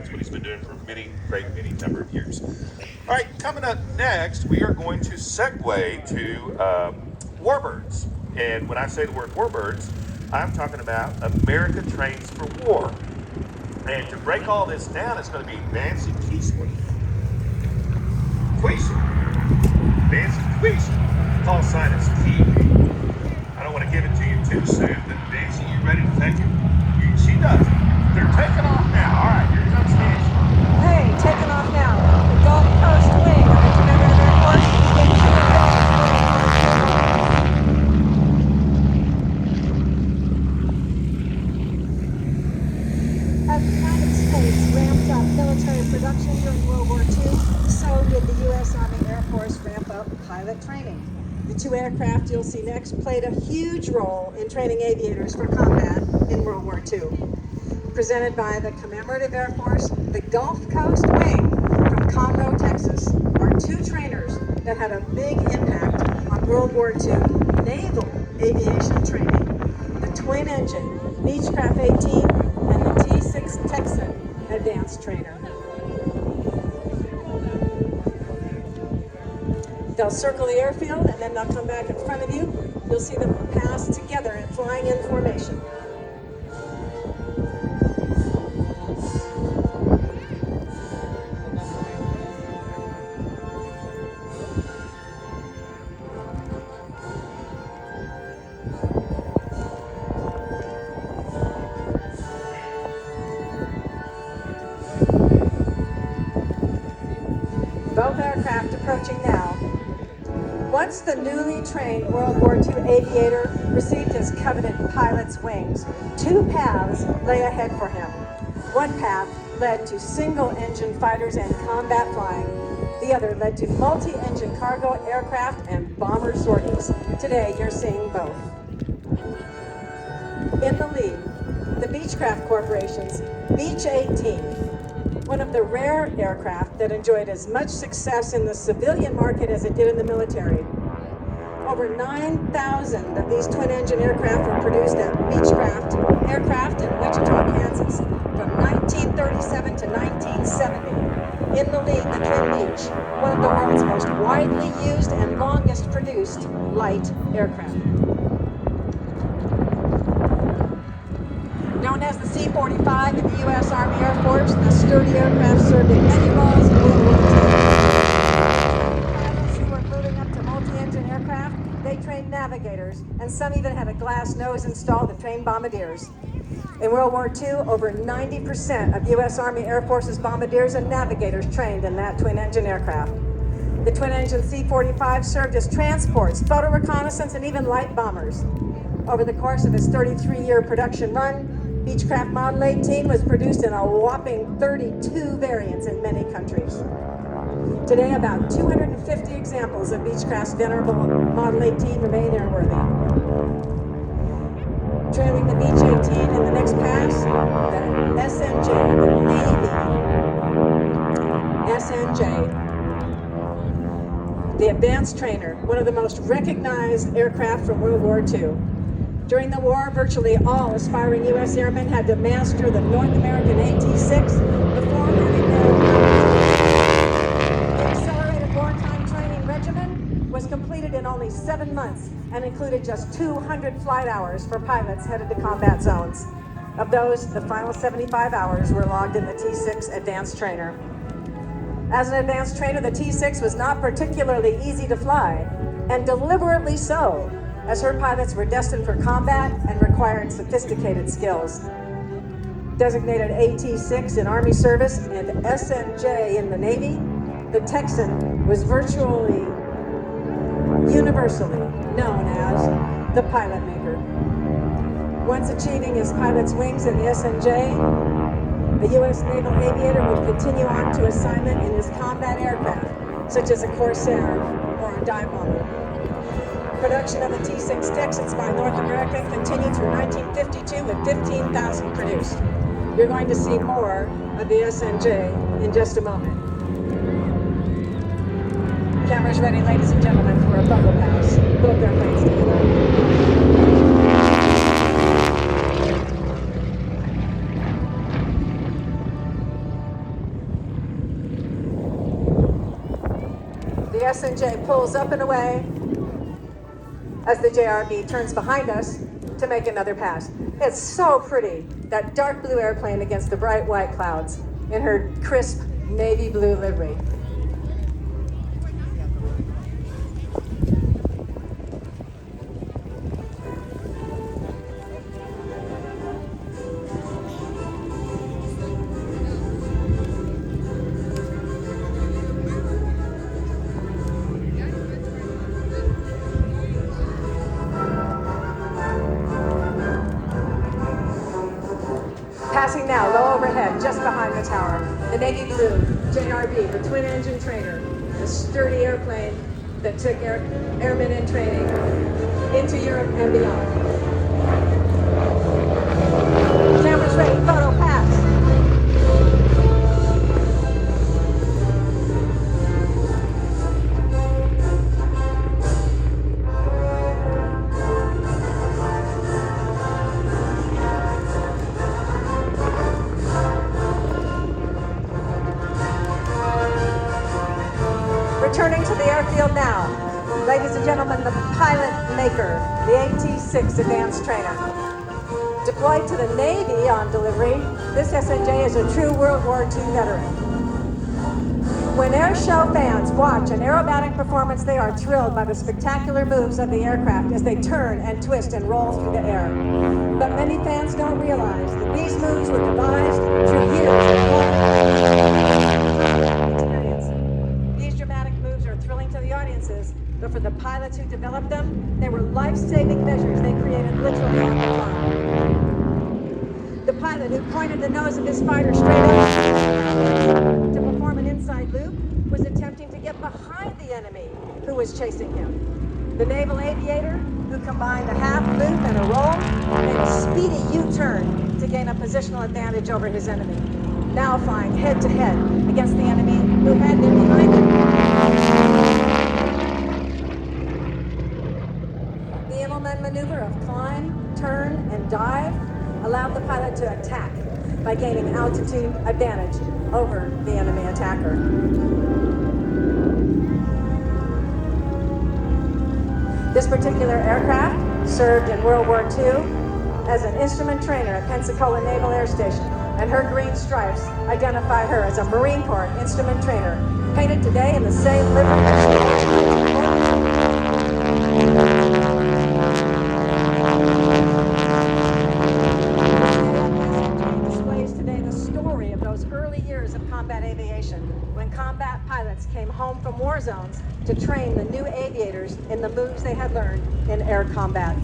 That's what he's been doing for many number of years. All right, coming up next, we are going to segue to warbirds. And when I say the word warbirds, I'm talking about America Trains for War. And to break all this down, it's going to be Nancy Queesley. Nancy Queesley. Call sign is Key. I don't want to give it to you too soon, but Nancy, you ready to take it? She does. They're taking off now. All right, here comes Nancy. Hey, taking off now. The Gulf Coast wing of the Commemorative Air Force begins As the United States ramped up military production during World War II, so did the U.S. Army Air Force ramp up pilot training. The two aircraft you'll see next played a huge role in training aviators for combat in World War II. Presented by the Commemorative Air Force, the Gulf Coast Wing from Conroe, Texas, are two trainers that had a big impact on World War II naval aviation training. The twin-engine Beechcraft 18 and the T6 Texan advanced trainer. They'll circle the airfield and then they'll come back in front of you. You'll see them pass together in flying in formation. Both aircraft approaching now. Once the newly trained World War II aviator received his coveted pilot's wings, two paths lay ahead for him. One path led to single-engine fighters and combat flying. The other led to multi-engine cargo aircraft and bomber sorties. Today, you're seeing both. In the lead, the Beechcraft Corporation's Beech 18, one of the rare aircraft that enjoyed as much success in the civilian market as it did in the military. Over 9,000 of these twin-engine aircraft were produced at Beechcraft Aircraft in Wichita, Kansas, from 1937 to 1970. In the lead, the Twin Beech, one of the world's most widely used and longest produced light aircraft. Known as the C-45 in the U.S. Army Air Force, the sturdy aircraft served in many roles in World War II. Pilots who were moving up to multi-engine aircraft, they trained navigators, and some even had a glass nose installed to train bombardiers. In World War II, over 90% of U.S. Army Air Force's bombardiers and navigators trained in that twin-engine aircraft. The twin-engine C-45 served as transports, photo reconnaissance, and even light bombers. Over the course of its 33-year production run, Beechcraft Model 18 was produced in a whopping 32 variants in many countries. Today, about 250 examples of Beechcraft's venerable Model 18 remain airworthy. Trailing the Beech 18 in the next pass, the SNJ, the Navy. SNJ, the advanced trainer, one of the most recognized aircraft from World War II. During the war, virtually all aspiring U.S. airmen had to master the North American AT6 before having the accelerated wartime training regimen was completed in only 7 months and included just 200 flight hours for pilots headed to combat zones. Of those, the final 75 hours were logged in the T6 advanced trainer. As an advanced trainer, the T6 was not particularly easy to fly, and deliberately so, as her pilots were destined for combat and required sophisticated skills. Designated AT6 in Army service and SNJ in the Navy, the Texan was virtually universally known as the pilot maker. Once achieving his pilot's wings in the SNJ, a U.S. naval aviator would continue on to assignment in his combat aircraft, such as a Corsair or a dive bomber. Production of the T6 Texans by North America continued through 1952 with 15,000 produced. You're going to see more of the SNJ in just a moment. Cameras ready, ladies and gentlemen, for a bubble pass. Both airplanes together. SNJ pulls up and away as the JRB turns behind us to make another pass. It's so pretty, that dark blue airplane against the bright white clouds in her crisp navy blue livery. Passing now, low overhead, just behind the tower, the navy blue JRB, the twin engine trainer, the sturdy airplane that took airmen in training into Europe and beyond. Cameras ready, photo pass. Returning to the airfield now, ladies and gentlemen, the pilot maker, the AT6 advanced trainer. Deployed to the Navy on delivery, this SNJ is a true World War II veteran. When air show fans watch an aerobatic performance, they are thrilled by the spectacular moves of the aircraft as they turn and twist and roll through the air. But many fans don't realize that these moves were devised through years of experience. These dramatic moves are thrilling to the audiences, but for the pilots who developed them, they were life-saving measures they created literally on the fly. The pilot who pointed the nose of his fighter straight up to perform an inside loop was attempting to get behind the enemy who was chasing him. The naval aviator who combined a half loop and a roll made a speedy U-turn to gain a positional advantage over his enemy, now flying head-to-head against the enemy who had been behind him. The Immelman maneuver of climb, turn, and dive allowed the pilot to attack by gaining altitude advantage over the enemy attacker. This particular aircraft served in World War II as an instrument trainer at Pensacola Naval Air Station, and her green stripes identify her as a Marine Corps instrument trainer, painted today in the same livery that she displays today the story of those early years of combat aviation, when combat pilots came home from war zones to train the new aviators in the moves they had learned in air combat.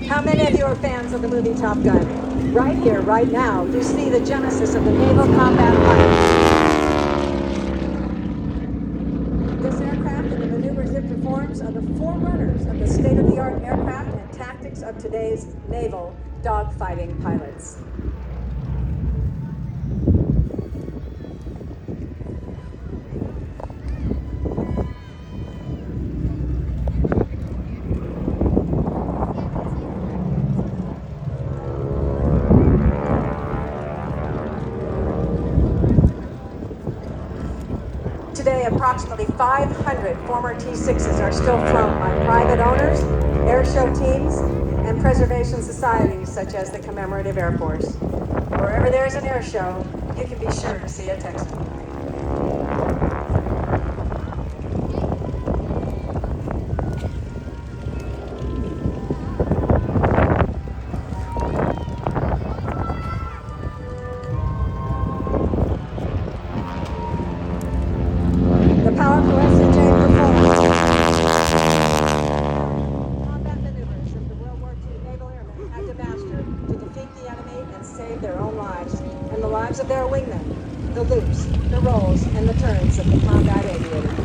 How many of you are fans of the movie Top Gun? Right here, right now, you see the genesis of the naval combat pilot. This aircraft and the maneuvers it performs are the forerunners of the state-of-the-art aircraft and tactics of today's naval dogfighting pilots. Today, approximately 500 former T6s are still flown by private owners, airshow teams, and preservation societies such as the Commemorative Air Force. Wherever there's an airshow, you can be sure to see a Texan. Powerful SNJ performance. Combat maneuvers that the World War II naval airmen had to master to defeat the enemy and save their own lives and the lives of their wingmen, the loops, the rolls, and the turns of the combat aviator.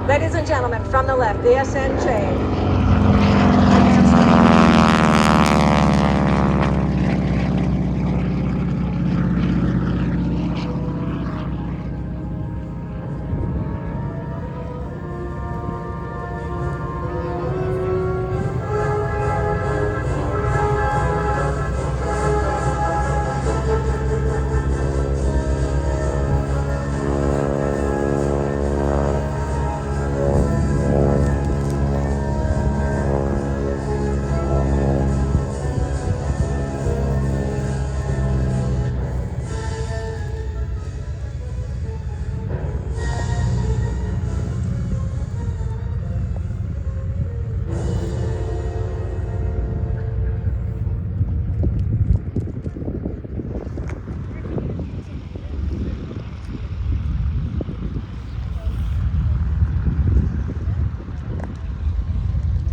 Ladies and gentlemen, from the left, the SNJ